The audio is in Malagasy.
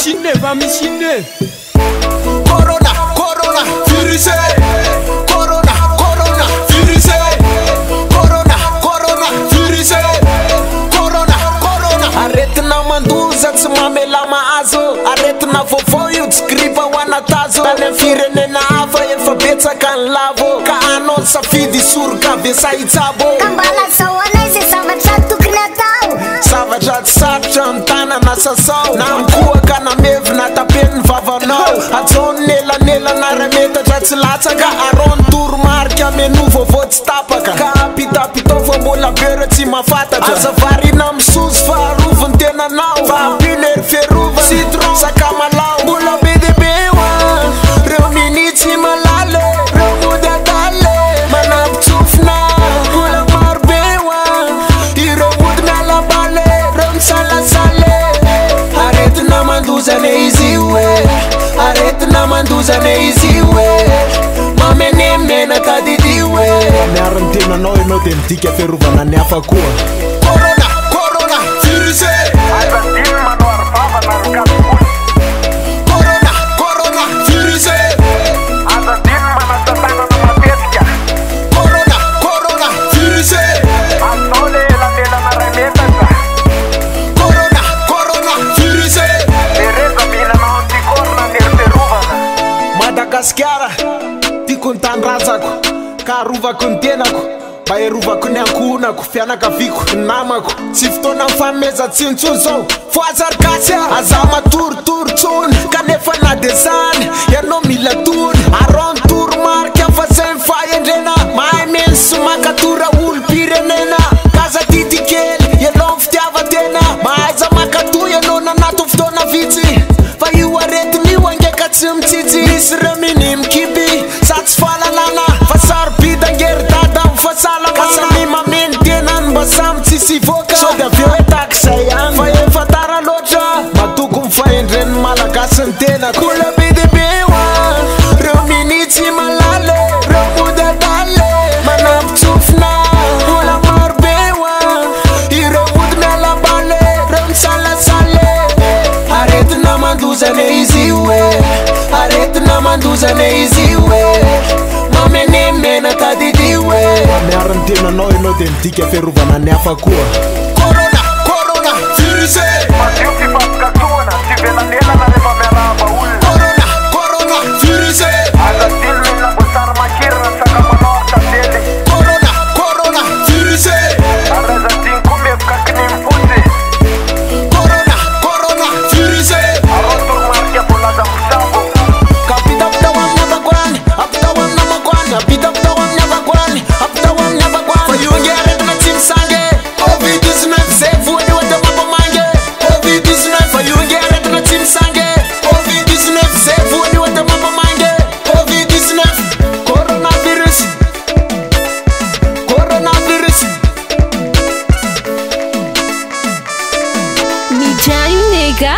machine. Corona, corona, virus. Corona, corona, virus. Corona, corona, virus. Corona, corona. Aretina manduza tsumamela maazo. Aretina vovoyo tskriva wanatazo. Tane firenena hafa efa betsaka ny lavo. Ka anao safidy soroka besa itsabo. Kambala sawana ze zavatra tokony atao. Zavatra tsy sarotra ny tanana sasao. Na mikoaka na mevina tapeny vavanao. Ajaony nelanelana rametatra tsy latsaka. Arony toromarika menu vovô tsy tapaka. Ka apitapitao fa mbola bera tsy mahafantatra. Azavarina misozy fa aroviny tenanao. Fa ampiner ferova citron sakamalao. Mbola be de be hoan reo minitsy malale. Reo mody adale manapitsofina. Mbola maro be hoan ireo mody miala bale. Reo misalasale. Aretina mandozane izy hoe. Aretina mandozane izy hoe. Mamenemena tadidi hoe. Miarany tenanao ianao de midika fiarovana ny hafa koa. Corona, corona, virus. Corona, corona, virus. Corona, corona, virus. Corona, corona, virus. Madagasikara tiako ny tanindrazako. Ka arovako ny tenako. Mba iarovako ny ankonako, fianakaviako, ny namako. Tsy fotoana mifanomezantsiny zao. Foazarikasy aza matoritory-tsony. Kanefa na de zany ianao mila tony. Arony toromarika fa zay mifahendrena. Mahay meny sy makatora olo-pirenena. Kaza titikely ianao fitiavatena. Mahaiza makatoy ianao nanato fotoana vitsy. Fa io aretin'io angeka tsy mitsitsy. Misy reo miny mikipy sa tsy fahalalana. Fa sarobida angeridada mifasalama. Kasany mameny tenany mba samy tsisy ivoaka. So de aveo etak'izay ihany fa efa tara loatra. Matoko mifahendren'ny malagasy ny tenako. Mbola be de be hoan reo minitsy malale. Reo mody adale manapitsofina. Mbola maro be hoan ireo mody miala bale. Reo misalasale. Aretina mandozane izy hoe. Aretina mandozane izy hoe. Mamenemena tadidi hoe. Miarany tenanao ianao de midika fiarovana ny hafa koa. Corona, corona, virus. Corona, corona, virus. Corona, corona, virus. Corona, corona, virus. Kapitaptawan nyabakwani, aptawan namakwani, apitaptawan nyabakwani, aptawan nyabakwani. For you get it na timsange. COVID-19 save when you want to mapamange. COVID-19 for you get it na timsange. COVID-19 save when you want to mapamange. COVID-19 coronavirus. Coronavirus. Mijay nega.